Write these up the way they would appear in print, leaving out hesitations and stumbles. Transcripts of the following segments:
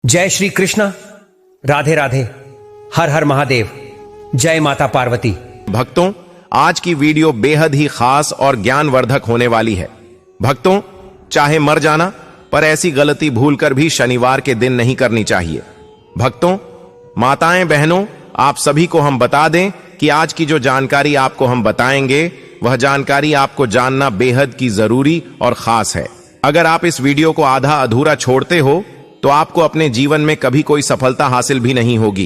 जय श्री कृष्ण, राधे राधे, हर हर महादेव, जय माता पार्वती। भक्तों, आज की वीडियो बेहद ही खास और ज्ञानवर्धक होने वाली है। भक्तों, चाहे मर जाना, पर ऐसी गलती भूलकर भी शनिवार के दिन नहीं करनी चाहिए। भक्तों, माताएं, बहनों, आप सभी को हम बता दें कि आज की जो जानकारी आपको हम बताएंगे, वह जानकारी आपको जानना बेहद की जरूरी और खास है। अगर आप इस वीडियो को आधा अधूरा छोड़ते हो तो आपको अपने जीवन में कभी कोई सफलता हासिल भी नहीं होगी,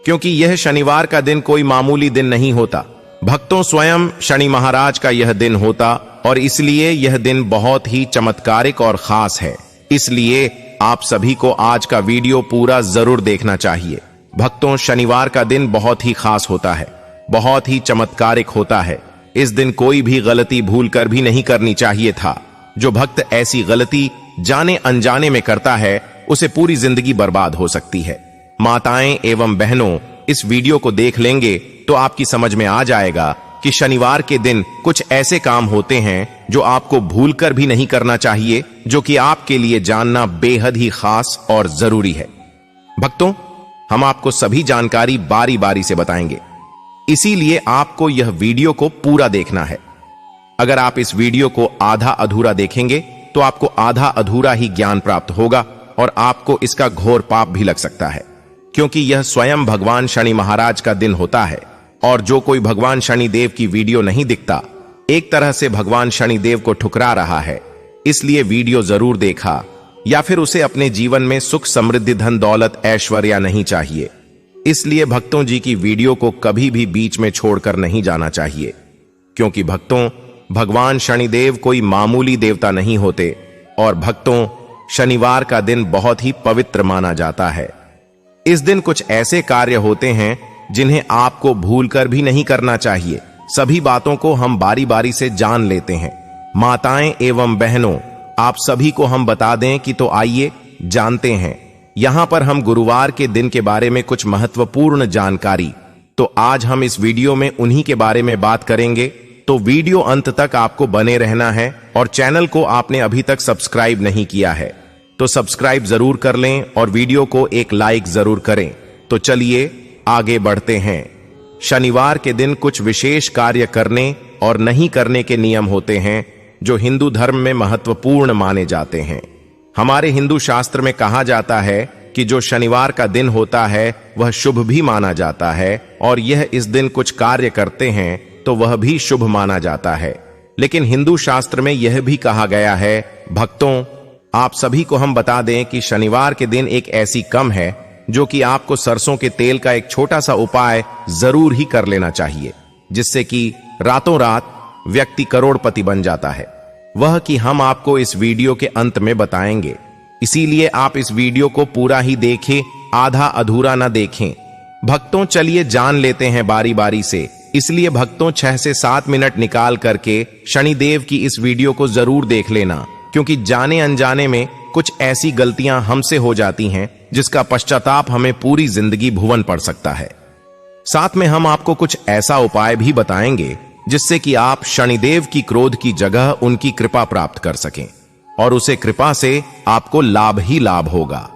क्योंकि यह शनिवार का दिन कोई मामूली दिन नहीं होता। भक्तों, स्वयं शनि महाराज का यह दिन होता और इसलिए यह दिन बहुत ही चमत्कारिक और खास है। इसलिए आप सभी को आज का वीडियो पूरा जरूर देखना चाहिए। भक्तों, शनिवार का दिन बहुत ही खास होता है, बहुत ही चमत्कारिक होता है। इस दिन कोई भी गलती भूलकर भी नहीं करनी चाहिए था। जो भक्त ऐसी गलती जाने अनजाने में करता है, उसे पूरी जिंदगी बर्बाद हो सकती है। माताएं एवं बहनों, इस वीडियो को देख लेंगे तो आपकी समझ में आ जाएगा कि शनिवार के दिन कुछ ऐसे काम होते हैं जो आपको भूलकर भी नहीं करना चाहिए, जो कि आपके लिए जानना बेहद ही खास और जरूरी है। भक्तों, हम आपको सभी जानकारी बारी बारी से बताएंगे, इसीलिए आपको यह वीडियो को पूरा देखना है। अगर आप इस वीडियो को आधा अधूरा देखेंगे तो आपको आधा अधूरा ही ज्ञान प्राप्त होगा और आपको इसका घोर पाप भी लग सकता है, क्योंकि यह स्वयं भगवान शनि महाराज का दिन होता है। और जो कोई भगवान शनि देव की वीडियो नहीं दिखता, एक तरह से भगवान शनि देव को ठुकरा रहा है। इसलिए वीडियो जरूर देखा, या फिर उसे अपने जीवन में सुख समृद्धि धन दौलत ऐश्वर्या नहीं चाहिए। इसलिए भक्तों जी की वीडियो को कभी भी बीच में छोड़कर नहीं जाना चाहिए, क्योंकि भक्तों, भगवान शनिदेव कोई मामूली देवता नहीं होते। और भक्तों, शनिवार का दिन बहुत ही पवित्र माना जाता है। इस दिन कुछ ऐसे कार्य होते हैं जिन्हें आपको भूलकर भी नहीं करना चाहिए। सभी बातों को हम बारी बारी से जान लेते हैं। माताएं एवं बहनों, आप सभी को हम बता दें कि तो आइए जानते हैं। यहां पर हम गुरुवार के दिन के बारे में कुछ महत्वपूर्ण जानकारी, तो आज हम इस वीडियो में उन्हीं के बारे में बात करेंगे। तो वीडियो अंत तक आपको बने रहना है। और चैनल को आपने अभी तक सब्सक्राइब नहीं किया है तो सब्सक्राइब जरूर कर लें और वीडियो को एक लाइक जरूर करें। तो चलिए आगे बढ़ते हैं। शनिवार के दिन कुछ विशेष कार्य करने और नहीं करने के नियम होते हैं जो हिंदू धर्म में महत्वपूर्ण माने जाते हैं। हमारे हिंदू शास्त्र में कहा जाता है कि जो शनिवार का दिन होता है वह शुभ भी माना जाता है, और यह इस दिन कुछ कार्य करते हैं तो वह भी शुभ माना जाता है। लेकिन हिंदू शास्त्र में यह भी कहा गया है, भक्तों, आप सभी को हम बता दें कि शनिवार के दिन एक ऐसी कम है जो कि आपको सरसों के तेल का एक छोटा सा उपाय जरूर ही कर लेना चाहिए, जिससे कि रातों रात व्यक्ति करोड़पति बन जाता है। वह कि हम आपको इस वीडियो के अंत में बताएंगे। इसीलिए आप इस वीडियो को पूरा ही देखें, आधा अधूरा ना देखें। भक्तों, चलिए जान लेते हैं बारी बारी से। इसलिए भक्तों, 6 से 7 मिनट निकाल करके शनिदेव की इस वीडियो को जरूर देख लेना, क्योंकि जाने अनजाने में कुछ ऐसी गलतियां हमसे हो जाती हैं जिसका पश्चाताप हमें पूरी जिंदगी भुवन पड़ सकता है। साथ में हम आपको कुछ ऐसा उपाय भी बताएंगे जिससे कि आप शनिदेव की क्रोध की जगह उनकी कृपा प्राप्त कर सकें, और उसे कृपा से आपको लाभ ही लाभ होगा।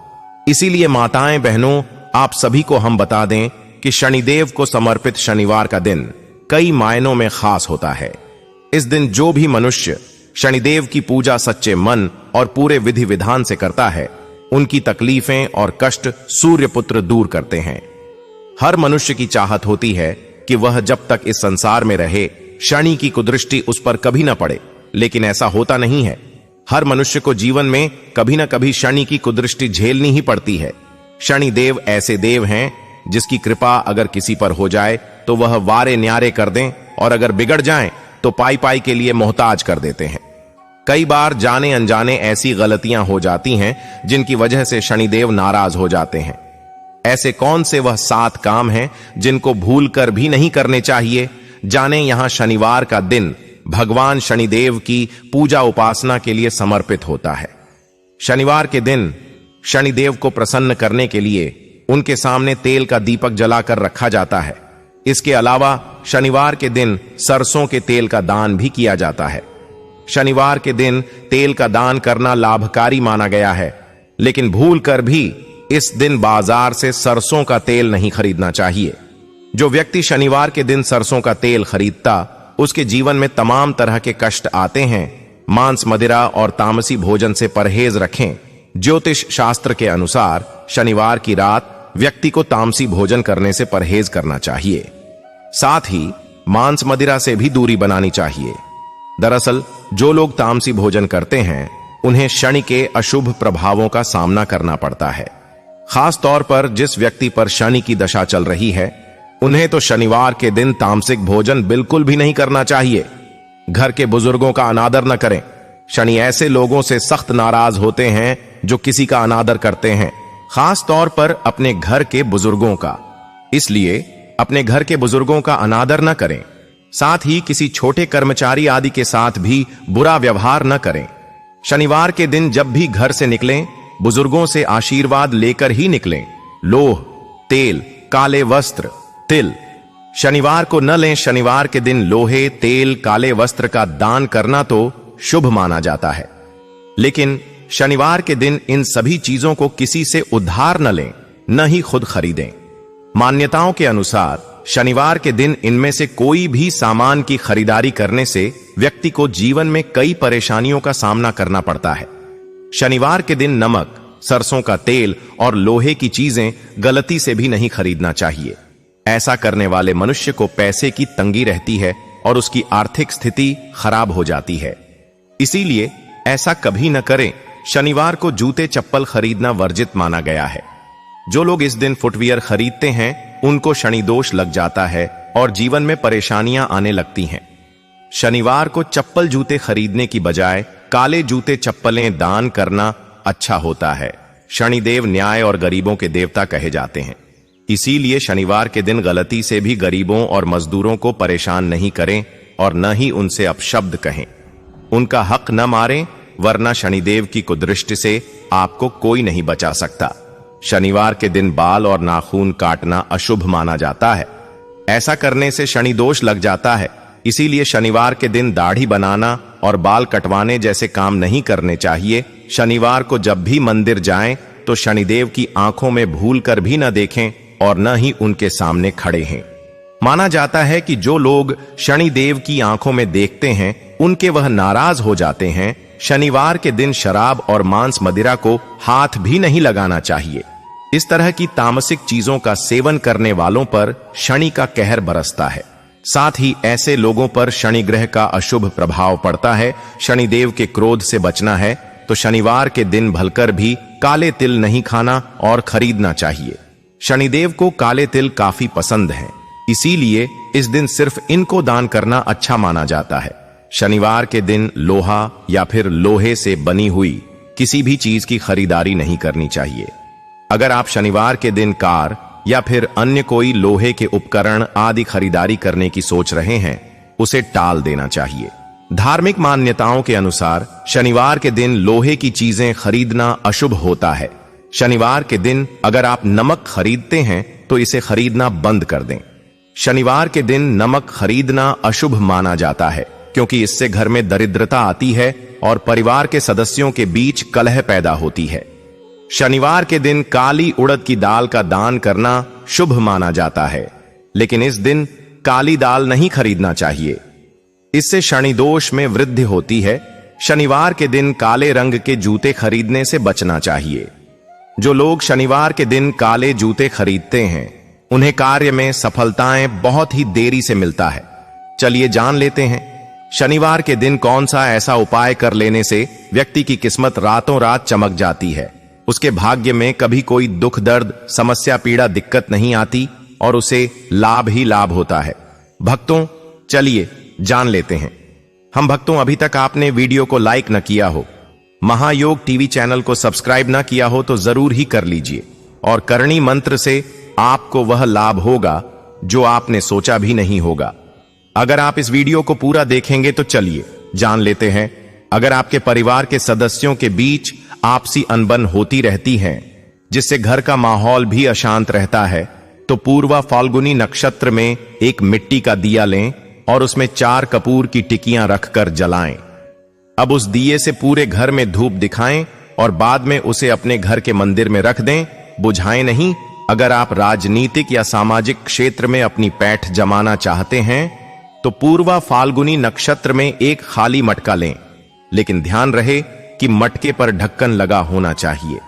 इसीलिए माताएं, बहनों, आप सभी को हम बता दें कि शनिदेव को समर्पित शनिवार का दिन कई मायनों में खास होता है। इस दिन जो भी मनुष्य शनिदेव की पूजा सच्चे मन और पूरे विधि विधान से करता है, उनकी तकलीफें और कष्ट सूर्यपुत्र दूर करते हैं। हर मनुष्य की चाहत होती है कि वह जब तक इस संसार में रहे, शनि की कुदृष्टि उस पर कभी न पड़े, लेकिन ऐसा होता नहीं है। हर मनुष्य को जीवन में कभी न कभी शनि की कुदृष्टि झेलनी ही पड़ती है। शनिदेव ऐसे देव हैं जिसकी कृपा अगर किसी पर हो जाए तो वह वारे न्यारे कर दें, और अगर बिगड़ जाएं तो पाई पाई के लिए मोहताज कर देते हैं। कई बार जाने अनजाने ऐसी गलतियां हो जाती हैं जिनकी वजह से शनिदेव नाराज हो जाते हैं। ऐसे कौन से वह 7 काम हैं जिनको भूलकर भी नहीं करने चाहिए? जाने यहां शनिवार का दिन भगवान शनिदेव की पूजा उपासना के लिए समर्पित होता है। शनिवार के दिन शनिदेव को प्रसन्न करने के लिए उनके सामने तेल का दीपक जलाकर रखा जाता है। इसके अलावा शनिवार के दिन सरसों के तेल का दान भी किया जाता है। शनिवार के दिन तेल का दान करना लाभकारी माना गया है, लेकिन भूल कर भी इस दिन बाजार से सरसों का तेल नहीं खरीदना चाहिए। जो व्यक्ति शनिवार के दिन सरसों का तेल खरीदता, उसके जीवन में तमाम तरह के कष्ट आते हैं। मांस, मदिरा और तामसी भोजन से परहेज रखें। ज्योतिष शास्त्र के अनुसार शनिवार की रात व्यक्ति को तामसी भोजन करने से परहेज करना चाहिए। साथ ही मांस, मदिरा से भी दूरी बनानी चाहिए। दरअसल जो लोग तामसी भोजन करते हैं, उन्हें शनि के अशुभ प्रभावों का सामना करना पड़ता है। खास तौर पर जिस व्यक्ति पर शनि की दशा चल रही है, उन्हें तो शनिवार के दिन तामसिक भोजन बिल्कुल भी नहीं करना चाहिए। घर के बुजुर्गों का अनादर न करें। शनि ऐसे लोगों से सख्त नाराज होते हैं जो किसी का अनादर करते हैं, खास तौर पर अपने घर के बुजुर्गों का। इसलिए अपने घर के बुजुर्गों का अनादर न करें। साथ ही किसी छोटे कर्मचारी आदि के साथ भी बुरा व्यवहार न करें। शनिवार के दिन जब भी घर से निकलें, बुजुर्गों से आशीर्वाद लेकर ही निकलें। लोह, तेल, काले वस्त्र, तिल शनिवार को न लें। शनिवार के दिन लोहे, तेल, काले वस्त्र का दान करना तो शुभ माना जाता है, लेकिन शनिवार के दिन इन सभी चीजों को किसी से उधार न लें, न ही खुद खरीदें। मान्यताओं के अनुसार शनिवार के दिन इनमें से कोई भी सामान की खरीदारी करने से व्यक्ति को जीवन में कई परेशानियों का सामना करना पड़ता है। शनिवार के दिन नमक, सरसों का तेल और लोहे की चीजें गलती से भी नहीं खरीदना चाहिए। ऐसा करने वाले मनुष्य को पैसे की तंगी रहती है और उसकी आर्थिक स्थिति खराब हो जाती है। इसीलिए ऐसा कभी न करें। शनिवार को जूते चप्पल खरीदना वर्जित माना गया है। जो लोग इस दिन फुटवियर खरीदते हैं, उनको शनि दोष लग जाता है और जीवन में परेशानियां आने लगती हैं। शनिवार को चप्पल जूते खरीदने की बजाय काले जूते चप्पलें दान करना अच्छा होता है। शनिदेव न्याय और गरीबों के देवता कहे जाते हैं। इसीलिए शनिवार के दिन गलती से भी गरीबों और मजदूरों को परेशान नहीं करें और न ही उनसे अपशब्द कहें। उनका हक न मारें, वरना शनिदेव की कुदृष्टि से आपको कोई नहीं बचा सकता। शनिवार के दिन बाल और नाखून काटना अशुभ माना जाता है। ऐसा करने से शनि दोष लग जाता है। इसीलिए शनिवार के दिन दाढ़ी बनाना और बाल कटवाने जैसे काम नहीं करने चाहिए। शनिवार को जब भी मंदिर जाएं, तो शनिदेव की आंखों में भूल कर भी न देखें और न ही उनके सामने खड़े हैं। माना जाता है कि जो लोग शनिदेव की आंखों में देखते हैं, उनके वह नाराज हो जाते हैं। शनिवार के दिन शराब और मांस, मदिरा को हाथ भी नहीं लगाना चाहिए। इस तरह की तामसिक चीजों का सेवन करने वालों पर शनि का कहर बरसता है। साथ ही ऐसे लोगों पर शनि ग्रह का अशुभ प्रभाव पड़ता है। शनिदेव के क्रोध से बचना है तो शनिवार के दिन भलकर भी काले तिल नहीं खाना और खरीदना चाहिए। शनिदेव को काले तिल काफी पसंद हैं, इसीलिए इस दिन सिर्फ इनको दान करना अच्छा माना जाता है। शनिवार के दिन लोहा या फिर लोहे से बनी हुई किसी भी चीज की खरीदारी नहीं करनी चाहिए। अगर आप शनिवार के दिन कार या फिर अन्य कोई लोहे के उपकरण आदि खरीदारी करने की सोच रहे हैं, उसे टाल देना चाहिए। धार्मिक मान्यताओं के अनुसार शनिवार के दिन लोहे की चीजें खरीदना अशुभ होता है। शनिवार के दिन अगर आप नमक खरीदते हैं तो इसे खरीदना बंद कर दें। शनिवार के दिन नमक खरीदना अशुभ माना जाता है, क्योंकि इससे घर में दरिद्रता आती है और परिवार के सदस्यों के बीच कलह पैदा होती है। शनिवार के दिन काली उड़द की दाल का दान करना शुभ माना जाता है, लेकिन इस दिन काली दाल नहीं खरीदना चाहिए। इससे शनि दोष में वृद्धि होती है। शनिवार के दिन काले रंग के जूते खरीदने से बचना चाहिए। जो लोग शनिवार के दिन काले जूते खरीदते हैं, उन्हें कार्य में सफलताएं बहुत ही देरी से मिलता है। चलिए जान लेते हैं शनिवार के दिन कौन सा ऐसा उपाय कर लेने से व्यक्ति की किस्मत रातों रात चमक जाती है। उसके भाग्य में कभी कोई दुख, दर्द, समस्या, पीड़ा, दिक्कत नहीं आती और उसे लाभ ही लाभ होता है। भक्तों, चलिए जान लेते हैं। हम भक्तों, अभी तक आपने वीडियो को लाइक न किया हो, महायोग टीवी चैनल को सब्सक्राइब न किया हो तो जरूर ही कर लीजिए और करणी मंत्र से आपको वह लाभ होगा जो आपने सोचा भी नहीं होगा। अगर आप इस वीडियो को पूरा देखेंगे तो चलिए जान लेते हैं। अगर आपके परिवार के सदस्यों के बीच आपसी अनबन होती रहती है, जिससे घर का माहौल भी अशांत रहता है, तो पूर्वा फाल्गुनी नक्षत्र में एक मिट्टी का दिया लें और उसमें 4 कपूर की टिकियां रखकर जलाएं। अब उस दिए से पूरे घर में धूप दिखाएं और बाद में उसे अपने घर के मंदिर में रख दें बुझाएं नहीं। अगर आप राजनीतिक या सामाजिक क्षेत्र में अपनी पैठ जमाना चाहते हैं तो पूर्वा फाल्गुनी नक्षत्र में एक खाली मटका लें, लेकिन ध्यान रहे कि मटके पर ढक्कन लगा होना चाहिए।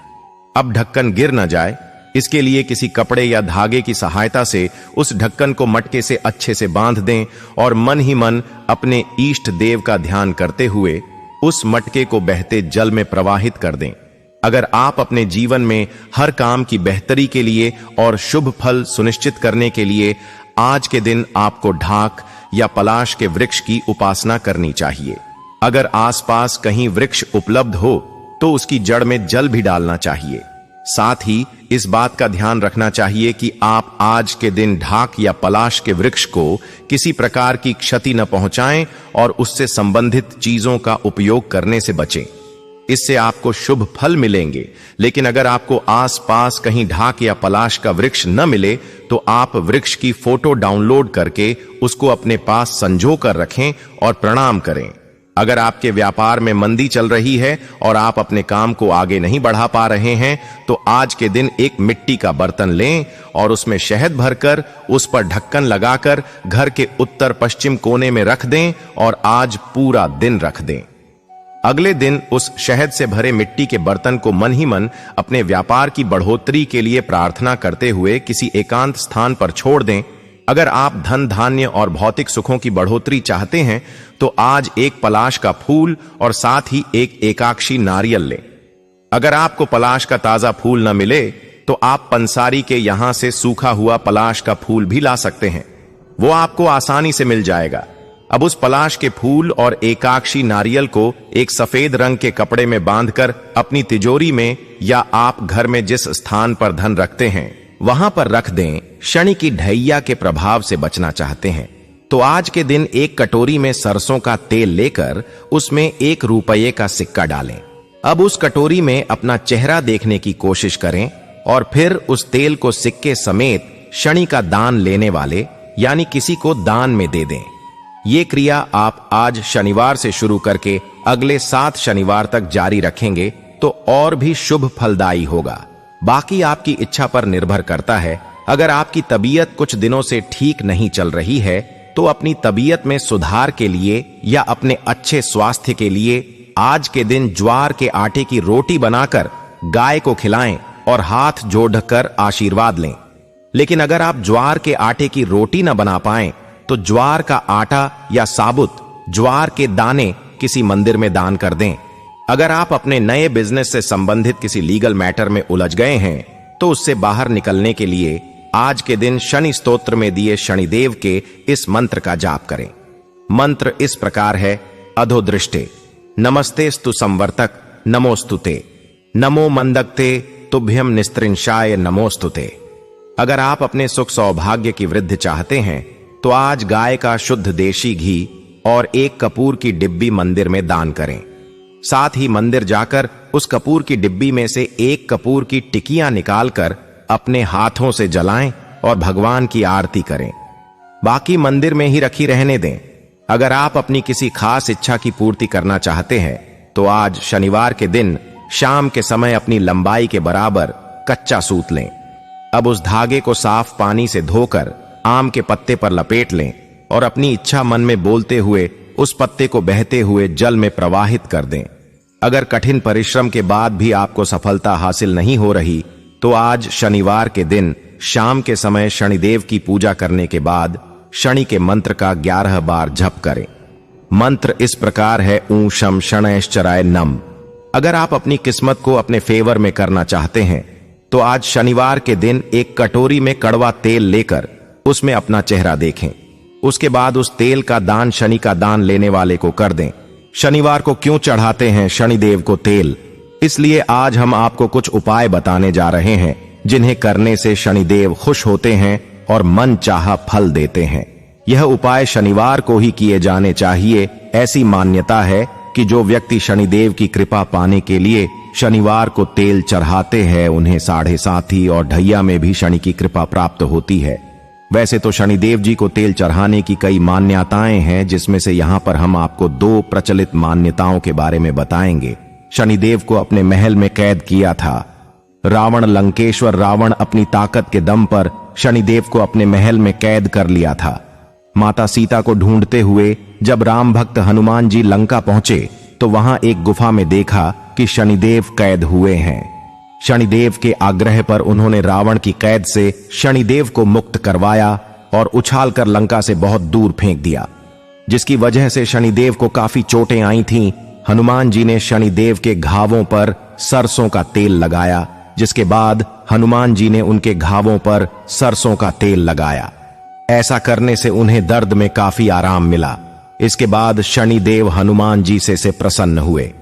अब ढक्कन गिर न जाए, इसके लिए किसी कपड़े या धागे की सहायता से उस ढक्कन को मटके से अच्छे से बांध दें और मन ही मन अपने इष्ट देव का ध्यान करते हुए उस मटके को बहते जल में प्रवाहित कर दें। अगर आप अपने जीवन में हर काम की बेहतरी के लिए और शुभ फल सुनिश्चित करने के लिए आज के दिन आपको ढाक या पलाश के वृक्ष की उपासना करनी चाहिए। अगर आसपास कहीं वृक्ष उपलब्ध हो तो उसकी जड़ में जल भी डालना चाहिए। साथ ही इस बात का ध्यान रखना चाहिए कि आप आज के दिन ढाक या पलाश के वृक्ष को किसी प्रकार की क्षति न पहुंचाएं और उससे संबंधित चीजों का उपयोग करने से बचें। इससे आपको शुभ फल मिलेंगे। लेकिन अगर आपको आसपास कहीं ढाक या पलाश का वृक्ष न मिले तो आप वृक्ष की फोटो डाउनलोड करके उसको अपने पास संजो कर रखें और प्रणाम करें। अगर आपके व्यापार में मंदी चल रही है और आप अपने काम को आगे नहीं बढ़ा पा रहे हैं तो आज के दिन एक मिट्टी का बर्तन लें और उसमें शहद भरकर उस पर ढक्कन लगाकर घर के उत्तर पश्चिम कोने में रख दें और आज पूरा दिन रख दें। अगले दिन उस शहद से भरे मिट्टी के बर्तन को मन ही मन अपने व्यापार की बढ़ोतरी के लिए प्रार्थना करते हुए किसी एकांत स्थान पर छोड़ दें। अगर आप धन धान्य और भौतिक सुखों की बढ़ोतरी चाहते हैं तो आज एक पलाश का फूल और साथ ही एक एकाक्षी नारियल लें। अगर आपको पलाश का ताजा फूल न मिले तो आप पंसारी के यहां से सूखा हुआ पलाश का फूल भी ला सकते हैं, वो आपको आसानी से मिल जाएगा। अब उस पलाश के फूल और एकाक्षी नारियल को एक सफेद रंग के कपड़े में बांधकर अपनी तिजोरी में या आप घर में जिस स्थान पर धन रखते हैं वहां पर रख दें। शनि की ढैया के प्रभाव से बचना चाहते हैं तो आज के दिन एक कटोरी में सरसों का तेल लेकर उसमें 1 रुपये का सिक्का डालें। अब उस कटोरी में अपना चेहरा देखने की कोशिश करें और फिर उस तेल को सिक्के समेत शनि का दान लेने वाले यानी किसी को दान में दे दें। ये क्रिया आप आज शनिवार से शुरू करके अगले 7 शनिवार तक जारी रखेंगे तो और भी शुभ फलदायी होगा। बाकी आपकी इच्छा पर निर्भर करता है। अगर आपकी तबीयत कुछ दिनों से ठीक नहीं चल रही है तो अपनी तबीयत में सुधार के लिए या अपने अच्छे स्वास्थ्य के लिए आज के दिन ज्वार के आटे की रोटी बनाकर गाय को खिलाएं और हाथ जोड़कर आशीर्वाद लें। लेकिन अगर आप ज्वार के आटे की रोटी न बना पाएं तो ज्वार का आटा या साबुत ज्वार के दाने किसी मंदिर में दान कर दें। अगर आप अपने नए बिजनेस से संबंधित किसी लीगल मैटर में उलझ गए हैं तो उससे बाहर निकलने के लिए आज के दिन शनि स्तोत्र में दिए शनिदेव के इस मंत्र का जाप करें। मंत्र इस प्रकार है: अधोदृष्टे नमस्तेस्तु संवर्तक नमोस्तुते, नमो मंदक्ते तुभ्यम निस्त्रिंशाय नमोस्तुते। अगर आप अपने सुख सौभाग्य की वृद्धि चाहते हैं तो आज गाय का शुद्ध देशी घी और 1 कपूर की डिब्बी मंदिर में दान करें। साथ ही मंदिर जाकर उस कपूर की डिब्बी में से 1 कपूर की टिकियां निकालकर अपने हाथों से जलाएं और भगवान की आरती करें। बाकी मंदिर में ही रखी रहने दें। अगर आप अपनी किसी खास इच्छा की पूर्ति करना चाहते हैं तो आज शनिवार के दिन शाम के समय अपनी लंबाई के बराबर कच्चा सूत लें। अब उस धागे को साफ पानी से धोकर आम के पत्ते पर लपेट लें और अपनी इच्छा मन में बोलते हुए उस पत्ते को बहते हुए जल में प्रवाहित कर दें। अगर कठिन परिश्रम के बाद भी आपको सफलता हासिल नहीं हो रही तो आज शनिवार के दिन शाम के समय शनिदेव की पूजा करने के बाद शनि के मंत्र का 11 बार जप करें। मंत्र इस प्रकार है: ऊं शम शनैश्चराय नम। अगर आप अपनी किस्मत को अपने फेवर में करना चाहते हैं तो आज शनिवार के दिन एक कटोरी में कड़वा तेल लेकर उसमें अपना चेहरा देखें। उसके बाद उस तेल का दान शनि का दान लेने वाले को कर दें। शनिवार को क्यों चढ़ाते हैं शनिदेव को तेल? इसलिए आज हम आपको कुछ उपाय बताने जा रहे हैं जिन्हें करने से शनिदेव खुश होते हैं और मन चाहा फल देते हैं। यह उपाय शनिवार को ही किए जाने चाहिए। ऐसी मान्यता है कि जो व्यक्ति शनिदेव की कृपा पाने के लिए शनिवार को तेल चढ़ाते हैं उन्हें 7.5 और ढैया में भी शनि की कृपा प्राप्त होती है। वैसे तो शनिदेव जी को तेल चढ़ाने की कई मान्यताएं हैं, जिसमें से यहां पर हम आपको 2 प्रचलित मान्यताओं के बारे में बताएंगे। शनिदेव को अपने महल में कैद किया था। रावण लंकेश्वर रावण अपनी ताकत के दम पर शनिदेव को अपने महल में कैद कर लिया था। माता सीता को ढूंढते हुए जब राम भक्त हनुमान जी लंका पहुंचे तो वहां एक गुफा में देखा कि शनिदेव कैद हुए हैं। शनिदेव के आग्रह पर उन्होंने रावण की कैद से शनिदेव को मुक्त करवाया और उछालकर लंका से बहुत दूर फेंक दिया, जिसकी वजह से शनिदेव को काफी चोटें आई थीं। हनुमान जी ने शनिदेव के घावों पर सरसों का तेल लगाया, जिसके बाद हनुमान जी ने उनके घावों पर सरसों का तेल लगाया। ऐसा करने से उन्हें दर्द में काफी आराम मिला। इसके बाद शनिदेव हनुमान जी से प्रसन्न हुए।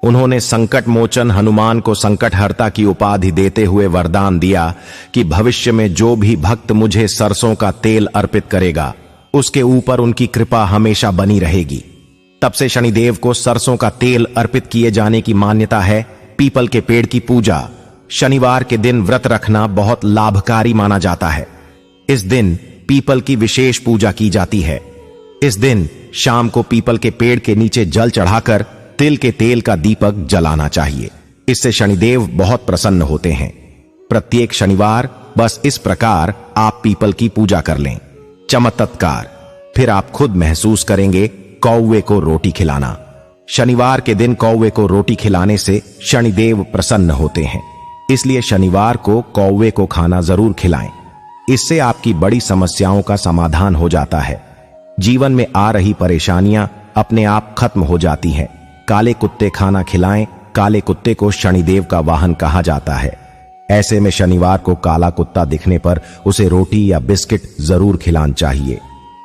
उन्होंने संकट मोचन हनुमान को संकटहर्ता की उपाधि देते हुए वरदान दिया कि भविष्य में जो भी भक्त मुझे सरसों का तेल अर्पित करेगा उसके ऊपर उनकी कृपा हमेशा बनी रहेगी। तब से शनिदेव को सरसों का तेल अर्पित किए जाने की मान्यता है। पीपल के पेड़ की पूजा। शनिवार के दिन व्रत रखना बहुत लाभकारी माना जाता है। इस दिन पीपल की विशेष पूजा की जाती है। इस दिन शाम को पीपल के पेड़ के नीचे जल चढ़ाकर तिल के तेल का दीपक जलाना चाहिए। इससे शनिदेव बहुत प्रसन्न होते हैं। प्रत्येक शनिवार बस इस प्रकार आप पीपल की पूजा कर लें। चमत्कार, फिर आप खुद महसूस करेंगे कौवे को रोटी खिलाना। शनिवार के दिन कौवे को रोटी खिलाने से शनिदेव प्रसन्न होते हैं, इसलिए शनिवार को कौवे को खाना जरूर खिलाएं। इससे आपकी बड़ी समस्याओं का समाधान हो जाता है। जीवन में आ रही परेशानियां अपने आप खत्म हो जाती हैं। काले कुत्ते खाना खिलाएं। काले कुत्ते को शनिदेव का वाहन कहा जाता है। ऐसे में शनिवार को काला कुत्ता दिखने पर उसे रोटी या बिस्किट जरूर खिलाना चाहिए।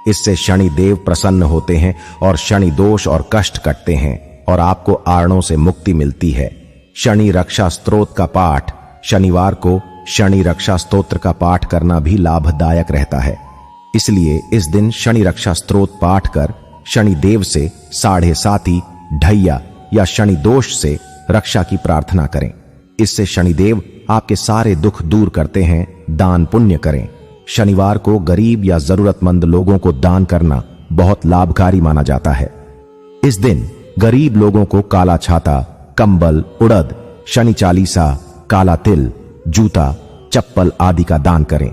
इससे शनिदेव प्रसन्न होते हैं और शनि दोष और कष्ट कटते हैं और आपको आड़नों से मुक्ति मिलती है। शनि रक्षा स्तोत्र का पाठ। शनिवार को शनि रक्षा स्तोत्र का पाठ करना भी लाभदायक रहता है, इसलिए इस दिन शनि रक्षा स्तोत्र पाठ कर शनिदेव से साढ़े साती, ढैया या शनि दोष से रक्षा की प्रार्थना करें। इससे शनिदेव आपके सारे दुख दूर करते हैं। दान पुण्य करें। शनिवार को गरीब या जरूरतमंद लोगों को दान करना बहुत लाभकारी माना जाता है। इस दिन गरीब लोगों को काला छाता, कंबल, उड़द, शनि चालीसा, काला तिल, जूता, चप्पल आदि का दान करें।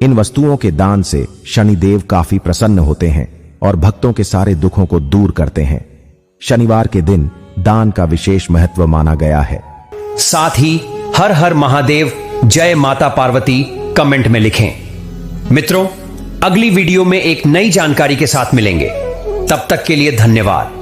इन वस्तुओं के दान से शनिदेव काफी प्रसन्न होते हैं और भक्तों के सारे दुखों को दूर करते हैं। शनिवार के दिन दान का विशेष महत्व माना गया है। साथ ही हर हर महादेव, जय माता पार्वती कमेंट में लिखें। मित्रों, अगली वीडियो में एक नई जानकारी के साथ मिलेंगे। तब तक के लिए धन्यवाद।